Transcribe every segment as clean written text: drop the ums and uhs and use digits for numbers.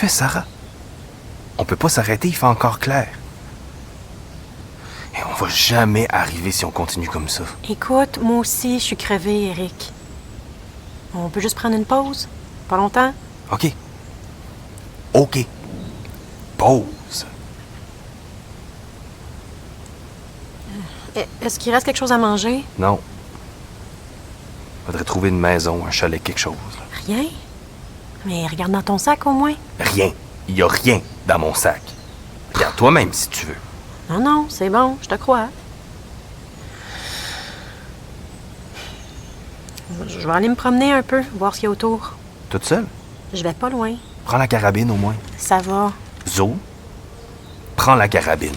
fais, Sarah? On peut pas s'arrêter, il fait encore clair. Et on va jamais arriver si on continue comme ça. Écoute, moi aussi, je suis crevée, Eric. On peut juste prendre une pause? Pas longtemps? OK. OK. Pause. Est-ce qu'il reste quelque chose à manger? Non. Faudrait trouver une maison, un chalet, quelque chose. Là. Rien? Mais regarde dans ton sac au moins. Rien. Il y a rien dans mon sac. Regarde toi-même si tu veux. Non, non, c'est bon, je te crois. Je vais aller me promener un peu, voir ce qu'il y a autour. Toute seule? Je vais pas loin. Prends la carabine au moins. Ça va. Zo, prends la carabine.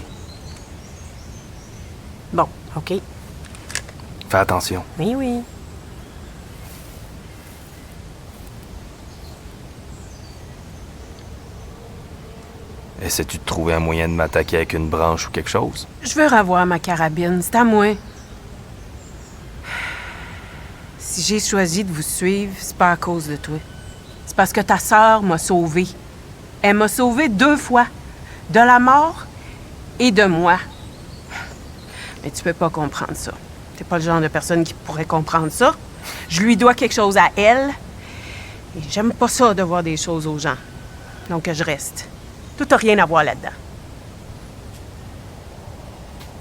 Bon, OK. Fais attention. Oui, oui. Essaies-tu de trouver un moyen de m'attaquer avec une branche ou quelque chose? Je veux revoir ma carabine, c'est à moi. Si j'ai choisi de vous suivre, c'est pas à cause de toi. C'est parce que ta sœur m'a sauvée. Elle m'a sauvée 2 fois. De la mort et de moi. Mais tu peux pas comprendre ça. T'es pas le genre de personne qui pourrait comprendre ça. Je lui dois quelque chose à elle. Et j'aime pas ça de voir des choses aux gens. Donc je reste. Tout a rien à voir là-dedans.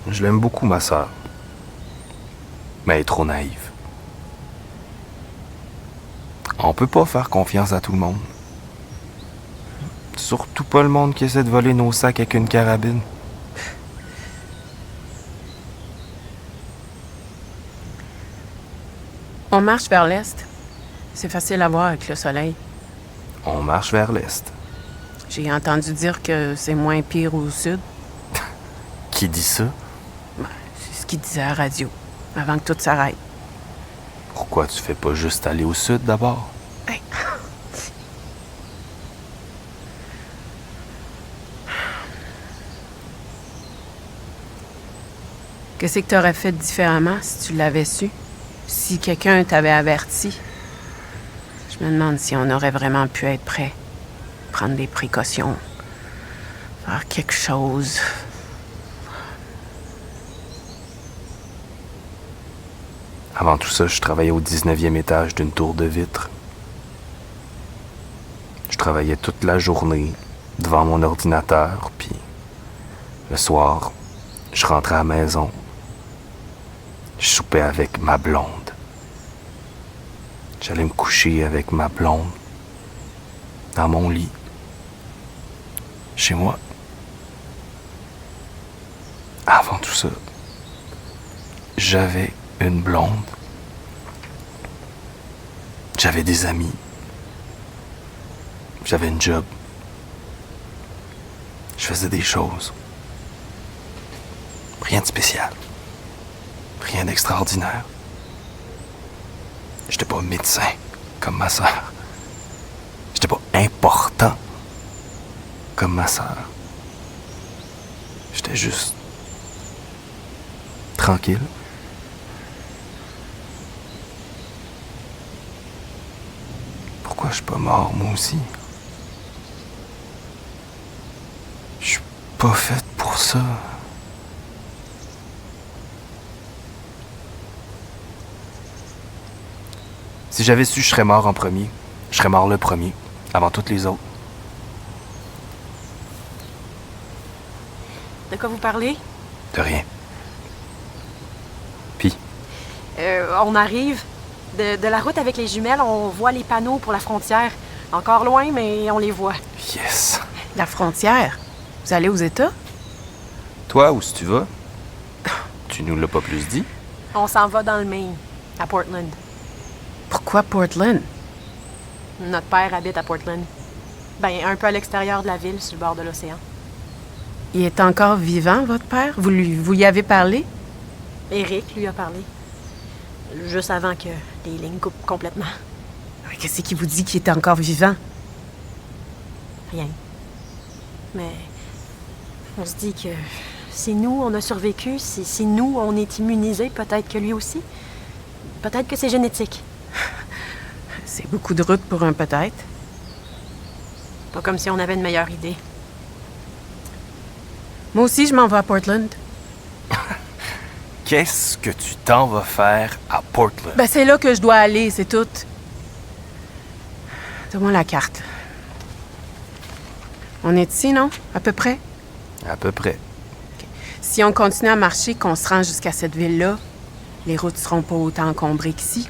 Je l'aime beaucoup, ma sœur. Mais elle est trop naïve. On peut pas faire confiance à tout le monde. Surtout pas le monde qui essaie de voler nos sacs avec une carabine. On marche vers l'est. C'est facile à voir avec le soleil. On marche vers l'est. J'ai entendu dire que c'est moins pire au sud. Qui dit ça? C'est ce qu'il disait à la radio, avant que tout s'arrête. Pourquoi tu fais pas juste aller au sud d'abord? Hey. Qu'est-ce que tu aurais fait différemment si tu l'avais su? Si quelqu'un t'avait averti? Je me demande si on aurait vraiment pu être prêt. Prendre des précautions. Faire quelque chose. Avant tout ça, je travaillais au 19e étage d'une tour de vitre. Je travaillais toute la journée devant mon ordinateur, puis le soir, je rentrais à la maison. Je soupais avec ma blonde. J'allais me coucher avec ma blonde dans mon lit, chez moi. Avant tout ça, j'avais une blonde. J'avais des amis. J'avais une job. Je faisais des choses. Rien de spécial. Rien d'extraordinaire. J'étais pas médecin, comme ma sœur. J'étais pas important, comme ma sœur. J'étais juste tranquille. Pourquoi je suis pas mort, moi aussi? Je suis pas faite pour ça. Si j'avais su, je serais mort en premier. Je serais mort le premier, avant toutes les autres. De quoi vous parlez? De rien. Puis, On arrive. De la route avec les jumelles, on voit les panneaux pour la frontière. Encore loin, mais on les voit. yes. La frontière? Vous allez aux États? Toi, où si tu vas? Tu nous l'as pas plus dit? On s'en va dans le Maine, à Portland. Pourquoi Portland? Notre père habite à Portland. Ben, un peu à l'extérieur de la ville, sur le bord de l'océan. Il est encore vivant, votre père? Vous y avez parlé? Eric lui a parlé. Juste avant que les lignes coupent complètement. Qu'est-ce qui vous dit qu'il est encore vivant? Rien. Mais on se dit que si nous, on a survécu, si nous, on est immunisés, peut-être que lui aussi. Peut-être que c'est génétique. C'est beaucoup de route pour un peut-être. Pas comme si on avait une meilleure idée. Moi aussi, je m'en vais à Portland. Qu'est-ce que tu t'en vas faire à Portland? Ben, c'est là que je dois aller, c'est tout. Donne-moi la carte. On est ici, non? À peu près? À peu près. Si on continue à marcher, qu'on se rend jusqu'à cette ville-là, les routes seront pas autant encombrées qu'ici.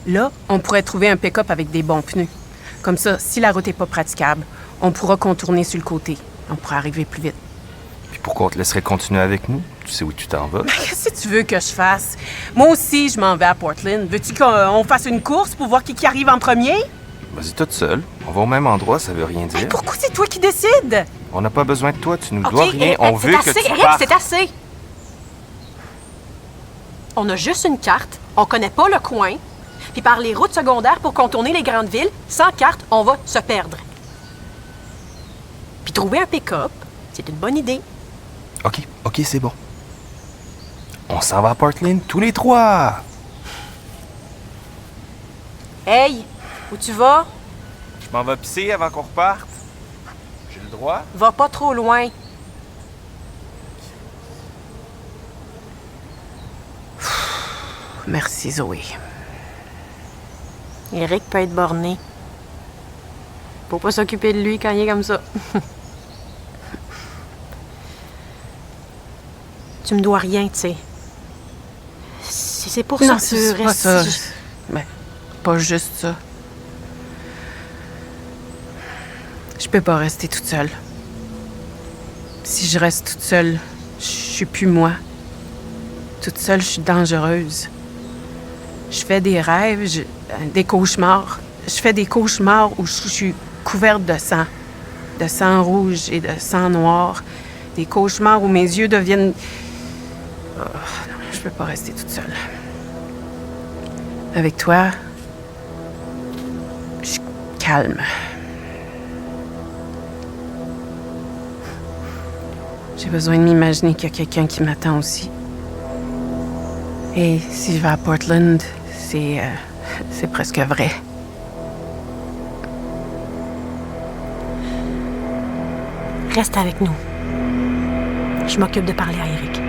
Là, on pourrait trouver un pick-up avec des bons pneus. Comme ça, si la route est pas praticable, on pourra contourner sur le côté. On pourra arriver plus vite. Puis pourquoi on te laisserait continuer avec nous? Tu sais où tu t'en vas? Qu'est-ce que tu veux que je fasse? Moi aussi, je m'en vais à Portland. Veux-tu qu'on fasse une course pour voir qui arrive en premier? Vas-y toute seule. On va au même endroit, ça veut rien dire. Mais pourquoi c'est toi qui décides? On n'a pas besoin de toi, tu nous OK, dois rien. On veut que tu Eric, partes. c'est assez! On a juste une carte, on connaît pas le coin, puis par les routes secondaires pour contourner les grandes villes, sans carte, on va se perdre. Puis trouver un pick-up, c'est une bonne idée. OK, c'est bon. On s'en va à Portland tous les trois. Hey, où tu vas? Je m'en vais pisser avant qu'on reparte. J'ai le droit? Va pas trop loin. Merci, Zoé. Eric peut être borné. Faut pas s'occuper de lui quand il est comme ça. Tu me dois rien, tu sais. Si c'est pour ça Non, que tu c'est pas restes... ça. Ben, pas juste ça. Je peux pas rester toute seule. Si je reste toute seule, je suis plus moi. Toute seule, je suis dangereuse. Je fais des rêves, des cauchemars. Je fais des cauchemars où je suis couverte de sang rouge et de sang noir. Des cauchemars où mes yeux deviennent... Oh, non, je peux pas rester toute seule. Avec toi, je suis calme. J'ai besoin de m'imaginer qu'il y a quelqu'un qui m'attend aussi. Et si je vais à Portland, c'est presque vrai. Reste avec nous. Je m'occupe de parler à Eric.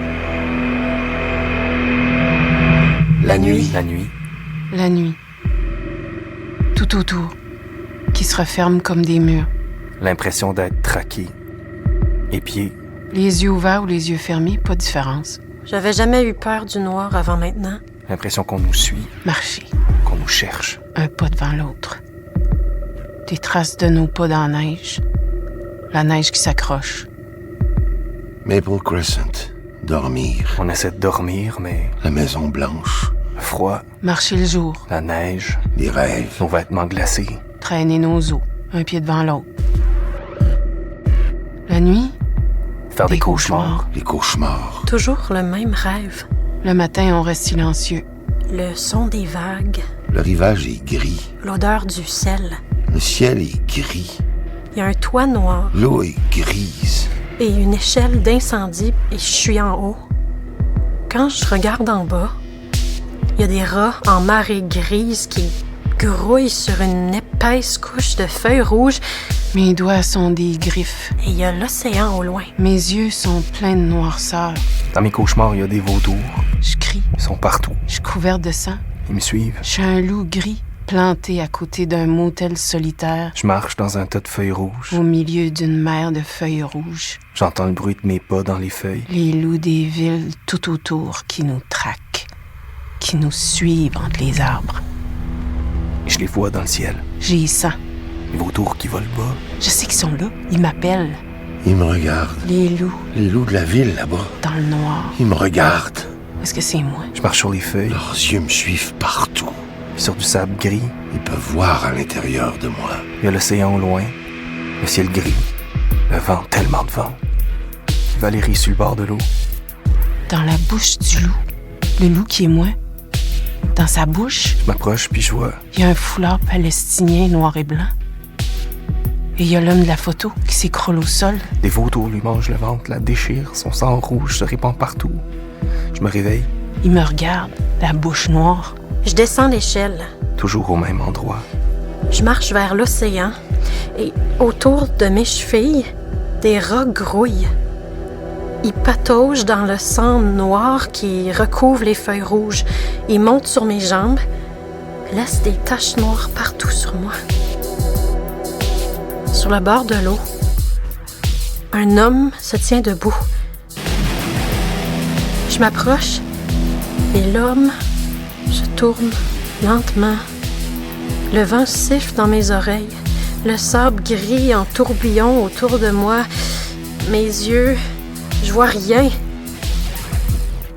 La nuit. La nuit. Tout autour, qui se referment comme des murs. L'impression d'être traqué. Épié. Les yeux ouverts ou les yeux fermés, pas de différence. J'avais jamais eu peur du noir avant maintenant. L'impression qu'on nous suit, Marcher, qu'on nous cherche. un pas devant l'autre. Des traces de nos pas dans la neige. La neige qui s'accroche. Maple Crescent. Dormir. On essaie de dormir, mais La Maison Blanche. le froid, Marcher le jour, la neige, Les rêves. nos vêtements glacés. traîner nos os, un pied devant l'autre. La nuit, Faire des cauchemars. Les cauchemars. Toujours le même rêve. le matin, on reste silencieux. Le son des vagues, Le rivage est gris. l'odeur du sel. Le ciel est gris. Il y a un toit noir L'eau est grise. et une échelle d'incendie et je suis en haut. Quand je regarde en bas, il y a des rats en marée grise qui grouillent sur une épaisse couche de feuilles rouges Mes doigts sont des griffes. et il y a l'océan au loin. Mes yeux sont pleins de noirceur. Dans mes cauchemars, il y a des vautours. Je crie. Ils sont partout. Je suis couverte de sang. Ils me suivent. Je suis un loup gris planté à côté d'un motel solitaire Je marche dans un tas de feuilles rouges. au milieu d'une mer de feuilles rouges. J'entends le bruit de mes pas dans les feuilles. Les loups des villes tout autour qui nous traquent, qui nous suivent entre les arbres. Je les vois dans le ciel. J'y sens. Les vautours qui volent bas. Je sais qu'ils sont là. Ils m'appellent. Ils me regardent. Les loups Les loups de la ville, là-bas. dans le noir. Ils me regardent. Est-ce que c'est moi? Je marche sur les feuilles, Leurs yeux me suivent partout. sur du sable gris. Ils peuvent voir à l'intérieur de moi. Il y a l'océan au loin, le ciel gris, le vent, tellement de vent. Valérie sur le bord de l'eau. Dans la bouche du loup. Le loup qui est moi. Dans sa bouche, Je m'approche puis je vois il y a un foulard palestinien noir et blanc. Et il y a l'homme de la photo qui s'écroule au sol. des vautours lui mangent le ventre, la déchirent, son sang rouge se répand partout. Je me réveille, Il me regarde, la bouche noire. Je descends l'échelle. toujours au même endroit. Je marche vers l'océan et autour de mes chevilles, des rats grouillent. Ils pataugent dans le sang noir qui recouvre les feuilles rouges. Ils montent sur mes jambes, laissent des taches noires partout sur moi. Sur le bord de l'eau, un homme se tient debout. Je m'approche et l'homme se tourne lentement. Le vent siffle dans mes oreilles. Le sable gris en tourbillon autour de moi. Mes yeux, je vois rien.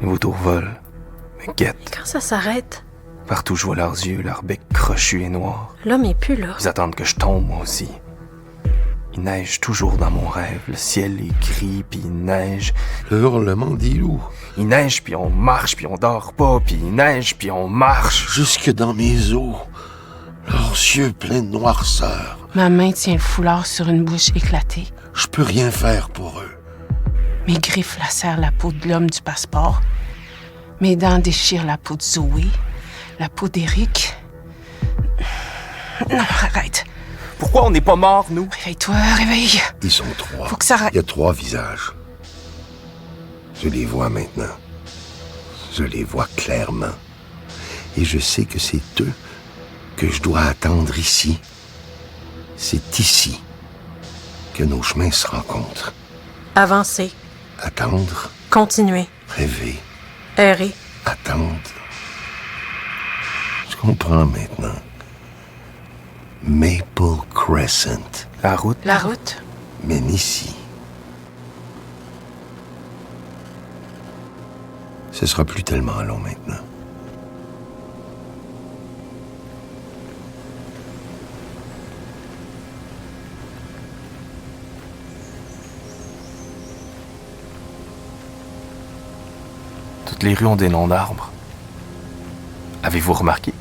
Les vautours volent, me guettent. Quand ça s'arrête, Partout je vois leurs yeux, leurs becs crochus et noirs. l'homme est plus là. Ils attendent que je tombe, moi aussi. Il neige toujours dans mon rêve. Le ciel est gris, puis il neige. Le hurlement des loups. Il neige, puis on marche, puis on dort pas. Puis il neige, puis on marche. Jusque dans mes os. Leurs yeux pleins de noirceur. Ma main tient le foulard sur une bouche éclatée. Je peux rien faire pour eux. Mes griffes lacèrent la peau de l'homme du passeport. Mes dents déchirent la peau de Zoé, la peau d'Éric. Non, arrête. Pourquoi on n'est pas morts, nous? Réveille-toi, réveille. Ils sont 3. Faut que ça arrête. Il y a 3 visages. Je les vois maintenant. Je les vois clairement. Et je sais que c'est eux que je dois attendre ici. C'est ici que nos chemins se rencontrent. Avancer, Attendre, continuer, rêver, errer. attendre. Je comprends maintenant. Maple Crescent La route, La route. mène ici. Ce sera plus tellement long maintenant. toutes les rues ont des noms d'arbres. Avez-vous remarqué?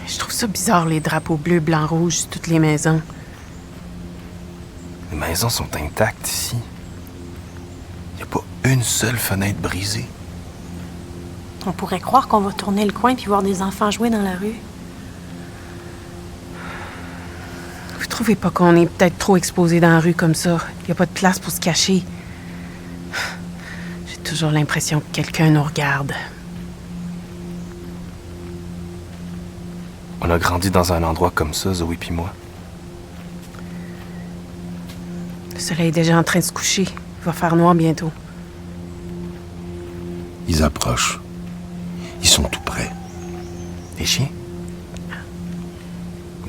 Je trouve ça bizarre, les drapeaux bleus, blancs, rouges sur toutes les maisons. Les maisons sont intactes ici. Il n'y a pas une seule fenêtre brisée. On pourrait croire qu'on va tourner le coin puis voir des enfants jouer dans la rue. Vous trouvez pas qu'on est peut-être trop exposé dans la rue comme ça? Il y a pas de place pour se cacher. J'ai toujours l'impression que quelqu'un nous regarde. On a grandi dans un endroit comme ça, Zoé puis moi. Le soleil est déjà en train de se coucher. Il va faire noir bientôt. Ils approchent. Ils sont tout près. Des chiens?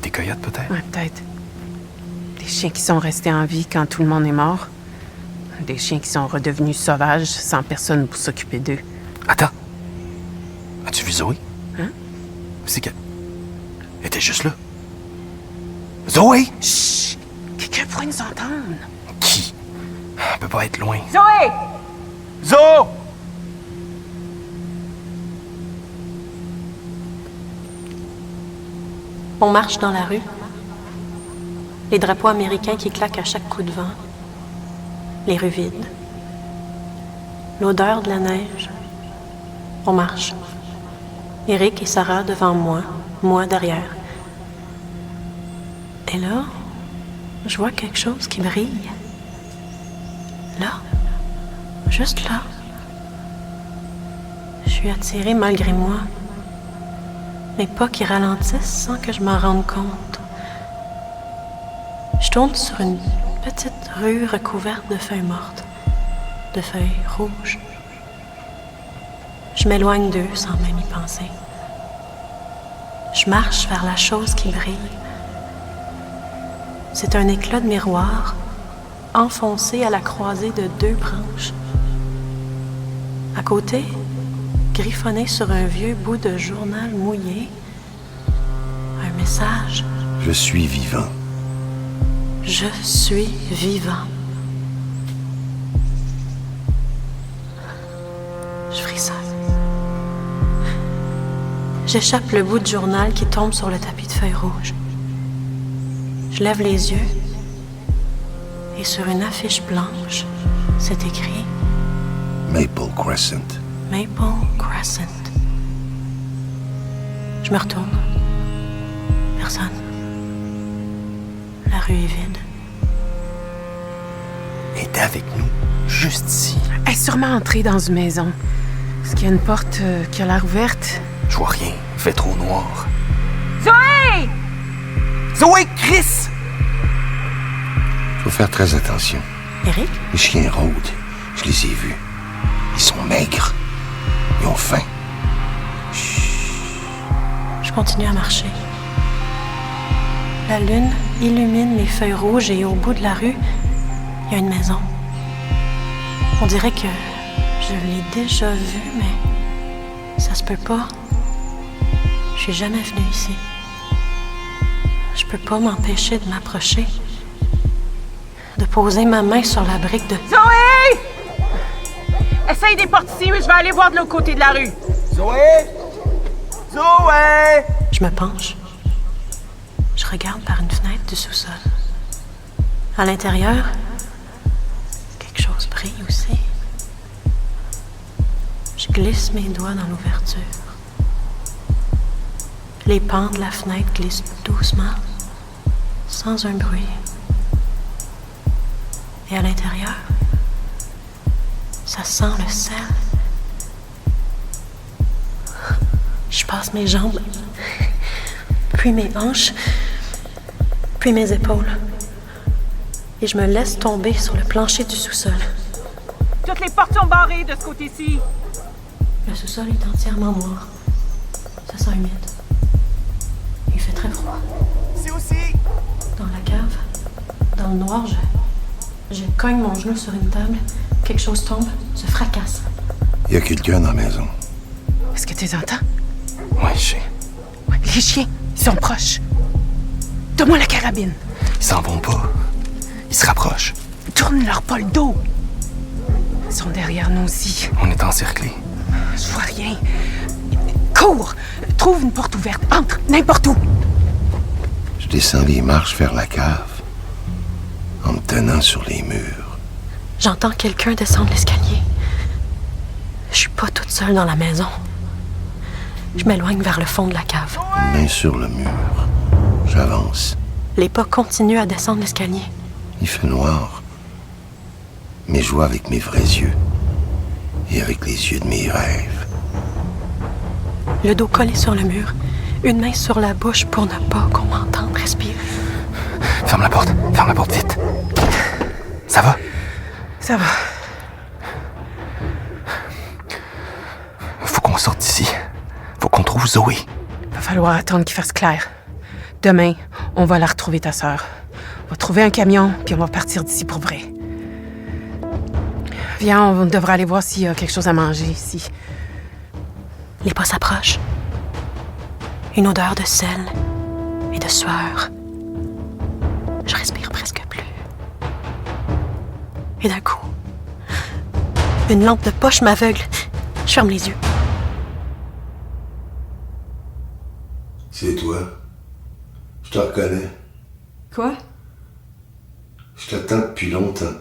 Des coyotes, peut-être? Ouais, peut-être. Des chiens qui sont restés en vie quand tout le monde est mort. Des chiens qui sont redevenus sauvages sans personne pour s'occuper d'eux. Attends. As-tu vu Zoé? Hein? C'est qu'elle... Elle était juste là. Zoé! Chut! Quelqu'un pourrait nous entendre. Qui? Elle peut pas être loin. Zoé! Zo! On marche dans la rue. Les drapeaux américains qui claquent à chaque coup de vent. Les rues vides. L'odeur de la neige. On marche. Éric et Sarah devant moi derrière. Et là, je vois quelque chose qui brille. Là. Juste là. Je suis attirée malgré moi. Mes pas qui ralentissent sans que je m'en rende compte. Je tourne sur une petite rue recouverte de feuilles mortes, de feuilles rouges. Je m'éloigne d'eux sans même y penser. Je marche vers la chose qui brille. C'est un éclat de miroir enfoncé à la croisée de 2 branches. À côté, griffonné sur un vieux bout de journal mouillé, un message. Je suis vivant. Je suis vivant. Je frissonne. J'échappe le bout de journal qui tombe sur le tapis de feuilles rouges. Je lève les yeux et sur une affiche blanche, c'est écrit Maple Crescent. Maple Crescent. Je me retourne. Personne. La rue est vide. Elle était avec nous, juste ici. Elle est sûrement entrée dans une maison. Est-ce qu'il y a une porte qui a l'air ouverte? Je vois rien, il fait trop noir. Zoé! Zoé, Chris! Faut faire très attention. Eric? Les chiens rôdent. Je les ai vus. Ils sont maigres. Ils ont faim. Je continue à marcher. La lune illumine les feuilles rouges et au bout de la rue, il y a une maison. On dirait que je l'ai déjà vue, mais ça se peut pas. Je suis jamais venue ici. Je peux pas m'empêcher de m'approcher, de poser ma main sur la brique de... Zoé! Essaye des portes ici, mais je vais aller voir de l'autre côté de la rue. Zoé! Zoé! Je me penche. Je regarde par une fenêtre du sous-sol. À l'intérieur, quelque chose brille aussi. Je glisse mes doigts dans l'ouverture. Les pans de la fenêtre glissent doucement, sans un bruit. Et à l'intérieur, ça sent le sel. Je passe mes jambes, puis mes hanches, puis mes épaules. Et je me laisse tomber sur le plancher du sous-sol. Toutes les portes sont barrées de ce côté-ci. Le sous-sol est entièrement noir. Ça sent humide. Il fait très froid. C'est aussi! Dans la cave, dans le noir, je cogne mon genou sur une table. Quelque chose tombe, se fracasse. Il y a quelqu'un dans la maison. Est-ce que tu les entends? Ouais, je sais. Ouais, les chiens, ils sont proches. Donne-moi la carabine. Ils s'en vont pas. Ils se rapprochent. Tourne-leur pas le dos. Ils sont derrière nous aussi. On est encerclés. Je vois rien. Cours! Trouve une porte ouverte. Entre, n'importe où. Je descends les marches vers la cave, en me tenant sur les murs. J'entends quelqu'un descendre l'escalier. Je suis pas toute seule dans la maison. Je m'éloigne vers le fond de la cave. Une main sur le mur. J'avance. Les pas continuent à descendre l'escalier. Il fait noir. Mais je vois avec mes vrais yeux. Et avec les yeux de mes rêves. Le dos collé sur le mur. Une main sur la bouche pour ne pas qu'on m'entende respirer. Ferme la porte vite. Ça va? Ça va. Faut qu'on sorte d'ici. Faut qu'on trouve Zoé. Va falloir attendre qu'il fasse clair. Demain, on va la retrouver, ta sœur. On va trouver un camion, puis on va partir d'ici pour vrai. Viens, on devrait aller voir s'il y a quelque chose à manger ici. Les pas s'approchent. Une odeur de sel et de sueur. Je respire presque plus. Et d'un coup, une lampe de poche m'aveugle. Je ferme les yeux. C'est toi. Je te reconnais. Quoi? Je t'attends depuis longtemps.